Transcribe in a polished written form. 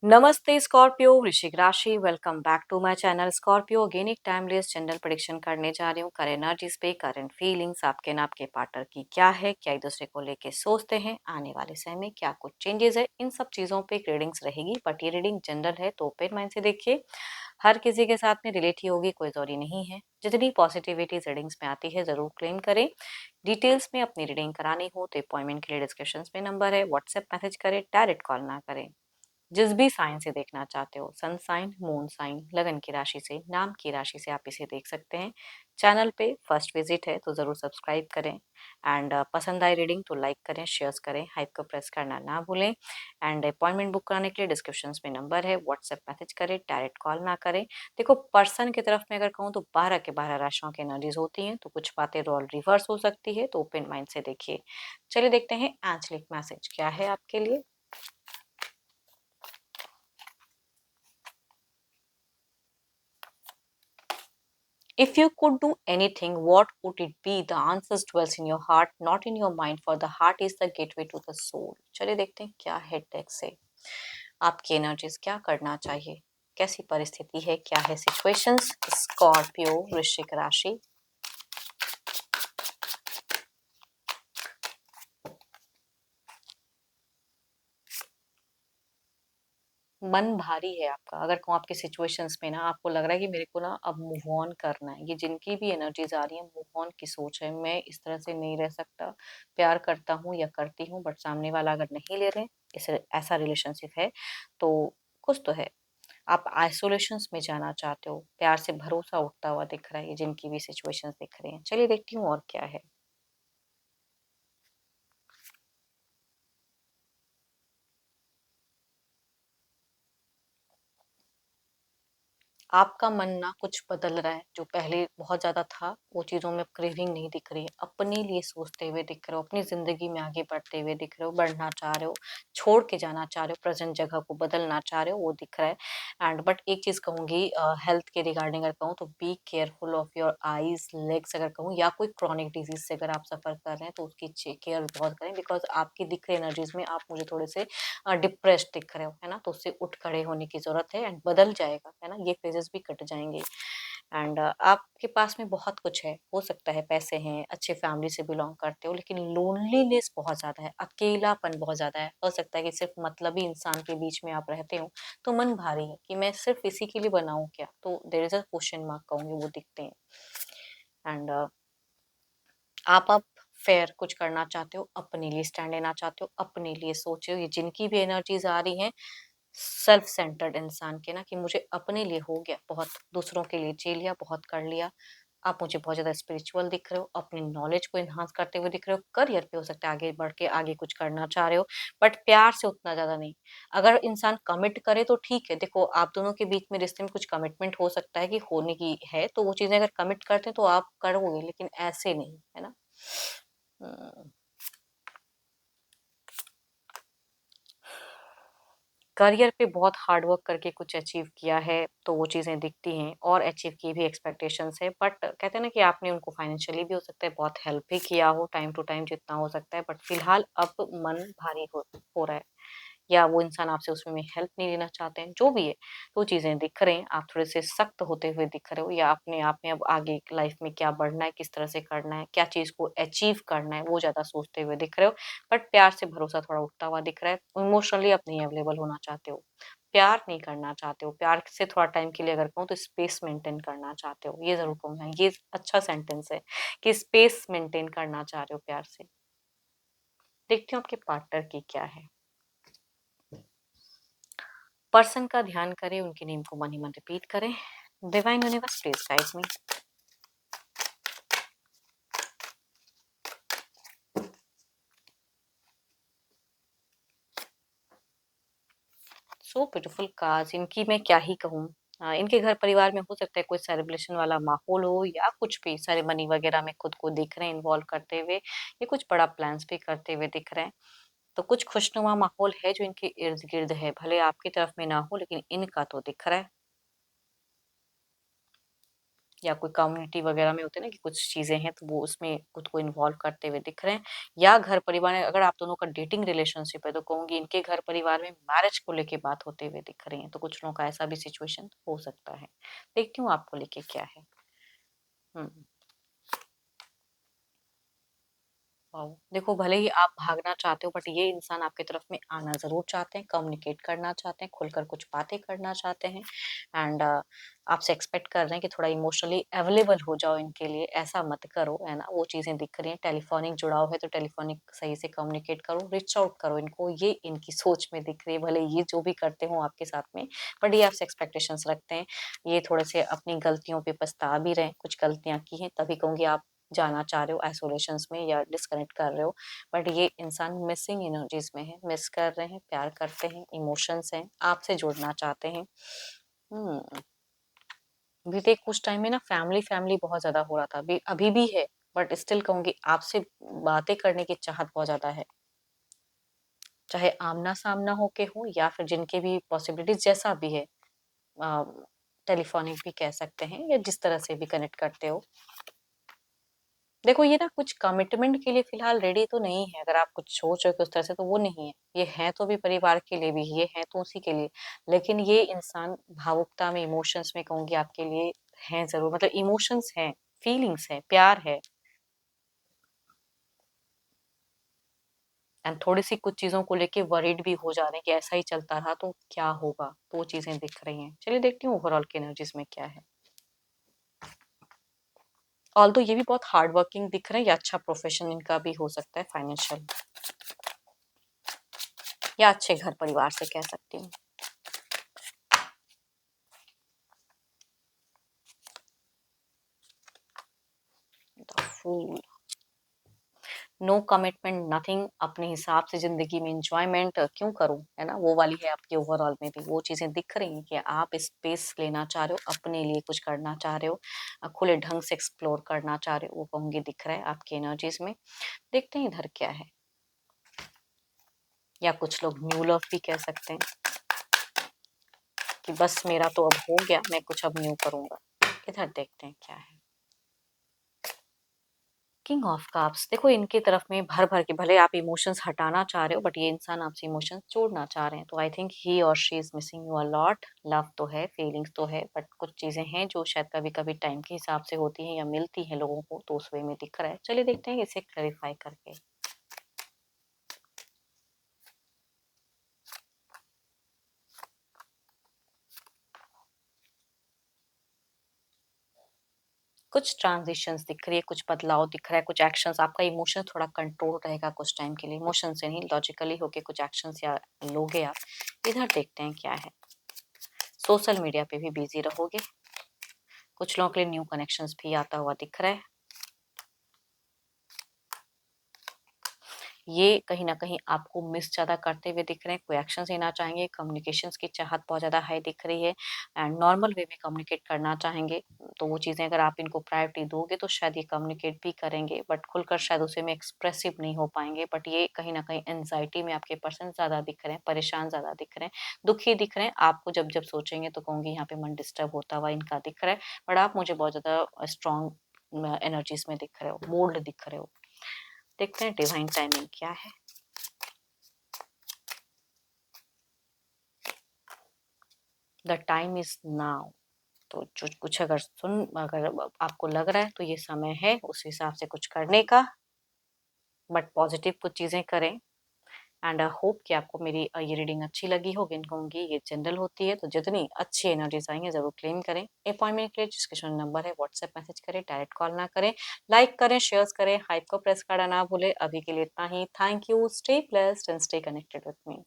नमस्ते स्कॉर्पियो वृश्चिक राशि। Welcome back to my channel Scorpio. Again एक टाइमलेस जनरल प्रेडिक्शन करने जा रही हूँ। करंट एनर्जीज पे, करंट फीलिंग्स, आपके ना आपके पार्टनर की क्या है, क्या एक दूसरे को लेके सोचते हैं, आने वाले समय में क्या कुछ चेंजेस है, इन सब चीजों पे रीडिंग्स रहेगी। बट ये रीडिंग जनरल है तो ओपन माइंड से देखिए। हर किसी के साथ में रिलेट ही होगी, कोई जरूरी नहीं है। जितनी पॉजिटिविटी रीडिंग्स में आती है जरूर क्लेम करें। डिटेल्स में अपनी रीडिंग करानी हो तो अपॉइंटमेंट के लिए डिस्क्रिप्शन में नंबर है, व्हाट्सएप मैसेज करें, डायरेक्ट कॉल ना करें। जिस भी साइन से देखना चाहते हो, सन साइन, मून साइन, लगन की राशि से, नाम की राशि से आप इसे देख सकते हैं। चैनल पे फर्स्ट विजिट है तो ज़रूर सब्सक्राइब करें। एंड पसंद आए रीडिंग तो लाइक करें, शेयर करें, हाइप को प्रेस करना ना भूलें। एंड अपॉइंटमेंट बुक कराने के लिए डिस्क्रिप्शन में नंबर है, व्हाट्सएप मैसेज करें, डायरेक्ट कॉल ना करें। देखो, पर्सन की तरफ में अगर कहूँ तो 12 के 12 राशियों की एनर्जीज होती हैं, तो कुछ बातें रोल रिवर्स हो सकती है, तो ओपन माइंड से देखिए। चलिए देखते हैं आंचलिक मैसेज क्या है आपके लिए। If you could do anything, what would it be? The answers dwells in your heart, not in your mind, for the heart is the gateway to the soul. चलिए देखते हैं क्या है टेक्स्ट से। आपकी एनर्जीज क्या करना चाहिए, कैसी परिस्थिति है, क्या है सिचुएशंस। स्कॉर्पियो वृश्चिक राशि। मन भारी है आपका। अगर कहूँ आपके सिचुएशंस में ना आपको लग रहा है कि मेरे को ना अब मूव ऑन करना है। ये जिनकी भी एनर्जीज आ रही है, मूव ऑन की सोच है। मैं इस तरह से नहीं रह सकता। प्यार करता हूँ या करती हूँ, बट सामने वाला अगर नहीं ले रहे, इस ऐसा रिलेशनशिप है तो कुछ तो है। आप आइसोलेशंस में जाना चाहते हो, प्यार से भरोसा उठता हुआ दिख रहा है। ये जिनकी भी सिचुएशंस दिख रही हैं। चलिए देखती हूँ और क्या है। आपका मन ना कुछ बदल रहा है। जो पहले बहुत ज़्यादा था, वो चीज़ों में क्रेविंग नहीं दिख रही है। अपने लिए सोचते हुए दिख रहे हो, अपनी ज़िंदगी में आगे बढ़ते हुए दिख रहे हो, बढ़ना चाह रहे हो, छोड़ के जाना चाह रहे हो, प्रेज़ेंट जगह को बदलना चाह रहे हो, वो दिख रहा है। एंड बट एक चीज़ कहूँगी, हेल्थ के रिगार्डिंग अगर कहूँ तो be careful of your eyes, legs अगर कहूँ, या कोई क्रॉनिक डिज़ीज़ से अगर आप सफ़र कर रहे हैं तो उसकी केयर बहुत करें। बिकॉज़ आपकी दिख रही एनर्जीज़ में आप मुझे थोड़े से डिप्रेस्ड दिख रहे हो, है ना? तो उससे उठ खड़े होने की ज़रूरत है एंड बदल जाएगा, है ना? ये फेजेस भी कट जाएँगे। एंड आपके पास में बहुत कुछ है। हो सकता है पैसे हैं, अच्छे फैमिली से बिलॉन्ग करते हो, लेकिन लोनलीनेस बहुत ज़्यादा है, अकेलापन बहुत ज़्यादा है। हो सकता है कि सिर्फ़ मतलबी इंसान के बीच में आप रहते हो, तो मन भारी है कि मैं सिर्फ़ इसी के लिए बना हूँ क्या? तो there is a question mark कहूँगी, वो दिखते हैं। एंड आप फेयर कुछ करना चाहते हो, अपने लिए स्टैंड लेना चाहते हो, अपने लिए सोच रहे हो। ये जिनकी भी एनर्जीज आ रही हैं, सेल्फ सेंटर्ड इंसान के ना, कि मुझे अपने लिए हो गया बहुत, दूसरों के लिए जी लिया, बहुत कर लिया। आप मुझे बहुत ज़्यादा स्पिरिचुअल दिख रहे हो, अपनी नॉलेज को एनहांस करते हुए दिख रहे हो, करियर पे हो सकता है आगे बढ़ के आगे कुछ करना चाह रहे हो, बट प्यार से उतना ज़्यादा नहीं। अगर इंसान कमिट करे तो ठीक है। देखो, आप दोनों के बीच में रिश्ते में कुछ कमिटमेंट हो सकता है कि होने की है, तो वो चीज़ें अगर कमिट करते हैं तो आप करोगे, लेकिन ऐसे नहीं, है ना? हुँ। करियर पे बहुत हार्ड वर्क करके कुछ अचीव किया है, तो वो चीज़ें दिखती हैं, और अचीव की भी एक्सपेक्टेशंस है। बट कहते हैं ना कि आपने उनको फाइनेंशियली भी हो सकता है बहुत हेल्प भी किया हो, टाइम टू टाइम जितना हो सकता है, बट फिलहाल अब मन भारी हो रहा है, या वो इंसान आपसे उसमें में हेल्प नहीं लेना चाहते हैं, जो भी है। तो चीज़ें दिख रहे हैं, आप थोड़े से सख्त होते हुए दिख रहे हो, या अपने आप में अब आगे लाइफ में क्या बढ़ना है, किस तरह से करना है, क्या चीज़ को अचीव करना है, वो ज़्यादा सोचते हुए दिख रहे हो। बट प्यार से भरोसा थोड़ा उठता हुआ दिख रहा है। इमोशनली आप नहीं अवेलेबल होना चाहते हो, प्यार नहीं करना चाहते हो, प्यार से थोड़ा टाइम के लिए अगर कहूँ तो स्पेस मेंटेन करना चाहते हो, ये ज़रूर कहूँगा। ये अच्छा सेंटेंस है कि स्पेस मेंटेन करना चाह रहे हो प्यार से। देखती हूँ आपके पार्टनर की क्या है। पर्सन का ध्यान करें, उनके नेम को मन ही मन रिपीट करें। Divine universe please guide me. So beautiful cards, इनकी मैं क्या ही कहूँ। इनके घर परिवार में हो सकता है कोई सेलिब्रेशन वाला माहौल हो, या कुछ भी सेरेमनी वगैरह में खुद को दिख रहे हैं इन्वॉल्व करते हुए, ये कुछ बड़ा प्लान्स भी करते हुए दिख रहे हैं। तो कुछ खुशनुमा माहौल है जो इनके इर्द गिर्द है, भले आपकी तरफ में ना हो, लेकिन इनका तो दिख रहा है। या कोई कम्युनिटी वगैरह में होते हैं ना कि कुछ चीजें हैं तो वो उसमें खुद को इन्वॉल्व करते हुए दिख रहे हैं। या घर परिवार में अगर आप दोनों का डेटिंग रिलेशनशिप है तो कहूंगी इनके घर परिवार में मैरिज को लेके बात होते हुए दिख रही है, तो कुछ लोगों का ऐसा भी सिचुएशन हो सकता है। देखती हूँ आपको लेके क्या है। हम्म। वाओ! देखो भले ही आप भागना चाहते हो बट ये इंसान आपकी तरफ में आना ज़रूर चाहते हैं, कम्युनिकेट करना चाहते हैं, खुलकर कुछ बातें करना चाहते हैं एंड आपसे एक्सपेक्ट कर रहे हैं कि थोड़ा इमोशनली अवेलेबल हो जाओ इनके लिए, ऐसा मत करो, है ना? वो चीज़ें दिख रही हैं, टेलीफ़ोनिक जुड़ाव है तो टेलीफ़ोनिक सही से कम्युनिकेट करो, रीच आउट करो इनको, ये इनकी सोच में दिख रही है, भले ये जो भी करते हों आपके साथ में, बट ये आपसे एक्सपेक्टेशंस रखते हैं। ये थोड़े-से अपनी गलतियों पे पछता भी रहे हैं, कुछ गलतियाँ की हैं, तभी कहूँगी आप जाना चाह रहे हो आइसोलेशंस में या डिस्कनेक्ट कर रहे हो, बट ये इंसान मिसिंग एनर्जीज में है, मिस कर रहे हैं, प्यार करते हैं, इमोशंस हैं, आपसे जुड़ना चाहते हैं। हम्म। बीते कुछ टाइम में ना फैमिली फैमिली बहुत ज्यादा हो रहा था, अभी अभी भी है, बट स्टिल कहूंगी आपसे बातें करने की चाहत बहुत ज्यादा है, चाहे आमना सामना हो के हो या फिर जिनके भी पॉसिबिलिटीज जैसा भी है, टेलीफोनिक भी कह सकते हैं या जिस तरह से भी कनेक्ट करते हो। देखो ये ना कुछ कमिटमेंट के लिए फिलहाल रेडी तो नहीं है, अगर आप कुछ सोच रहे हो कि उस तरह से, तो वो नहीं है। ये है तो भी परिवार के लिए भी, ये है तो उसी के लिए। लेकिन ये इंसान भावुकता में, इमोशंस में कहूँगी आपके लिए हैं ज़रूर, मतलब इमोशंस हैं, फीलिंग्स हैं, प्यार है एंड थोड़ी-सी कुछ चीज़ों को लेके वरीड भी हो जा रहे हैं कि ऐसा ही चलता रहा तो क्या होगा? तो वो चीज़ें दिख रही हैं। चलिए देखती हूँ ओवरऑल की एनर्जीज़ में क्या है। ऑल्दो ये भी बहुत हार्ड वर्किंग दिख रहे हैं या अच्छा प्रोफेशन इनका भी हो सकता है फाइनेंशियल, या अच्छे घर परिवार से कह सकती हूँ। The fool. No commitment nothing, अपने हिसाब से जिंदगी में इंजॉयमेंट क्यों करूं, है ना? वो वाली है आपकी ओवरऑल में भी वो चीजें दिख रही हैं कि आप स्पेस लेना चाह रहे हो, अपने लिए कुछ करना चाह रहे हो, खुले ढंग से एक्सप्लोर करना चाह रहे हो, वो कहूंगी दिख रहा है आपकी एनर्जीज में। देखते हैं इधर क्या है, या कुछ लोग न्यू लव भी कह सकते हैं कि बस मेरा तो अब हो गया, मैं कुछ अब न्यू करूंगा। इधर देखते हैं क्या है। किंग ऑफ कप्स, देखो इनकी तरफ में भर भर के, भले आप इमोशंस हटाना चाह रहे हो बट ये इंसान आपसे इमोशंस जोड़ना चाह रहे हैं, तो आई थिंक ही और she is missing you a lot. Love तो है, फीलिंग्स तो है, बट कुछ चीजें हैं जो शायद कभी कभी टाइम के हिसाब से होती हैं या मिलती हैं लोगों को, तो उस वे में दिख रहा है। चलिए देखते हैं इसे क्लैरिफाई करके। कुछ ट्रांजिशंस दिख रही है, कुछ बदलाव दिख रहा है, कुछ एक्शंस, आपका इमोशन थोड़ा कंट्रोल रहेगा कुछ टाइम के लिए, इमोशन से नहीं, लॉजिकली होके कुछ एक्शंस या लोगे आप। इधर देखते हैं क्या है। सोशल मीडिया पे भी बिजी रहोगे, कुछ लोगों के लिए न्यू कनेक्शंस भी आता हुआ दिख रहा है। ये कहीं न कहीं आपको मिस ज़्यादा करते हुए दिख रहे हैं, कोई एक्शन लेना चाहेंगे, कम्युनिकेशंस की चाहत बहुत ज़्यादा हाई दिख रही है एंड नॉर्मल वे में कम्युनिकेट करना चाहेंगे। तो वो चीज़ें अगर आप इनको प्रायोरिटी दोगे तो शायद ये कम्युनिकेट भी करेंगे, बट खुलकर शायद उसे में एक्सप्रेसिव नहीं हो पाएँगे। बट ये कहीं न कहीं एंग्ज़ायटी में आपके पर्सन ज़्यादा दिख रहे हैं, परेशान ज़्यादा दिख रहे हैं, दुखी दिख रहे हैं। आपको जब-जब सोचेंगे तो कहूँगी यहाँ पे मन डिस्टर्ब होता हुआ इनका दिख रहा है, बट आप मुझे बहुत ज़्यादा स्ट्रॉन्ग एनर्जीज़ में दिख रहे हो, बोल्ड दिख रहे हो। देखते हैं डिवाइन टाइमिंग क्या है। द टाइम इज नाउ, तो जो कुछ अगर आपको लग रहा है तो ये समय है उस हिसाब से कुछ करने का, बट पॉजिटिव कुछ चीजें करें। एंड आई होप कि आपको मेरी ये रीडिंग अच्छी लगी होगी। कहूँगी ये जनरल होती है, तो जितनी अच्छी एनर्जीज आएंगे जरूर क्लेम करें। अपॉइंटमेंट के लिए डिस्क्रिप्शन नंबर है, व्हाट्सएप मैसेज करें, डायरेक्ट कॉल ना करें। लाइक करें, शेयर करें, हाइप को प्रेस करना ना भूले। अभी के लिए इतना ही। Thank you, stay blessed and stay connected with me.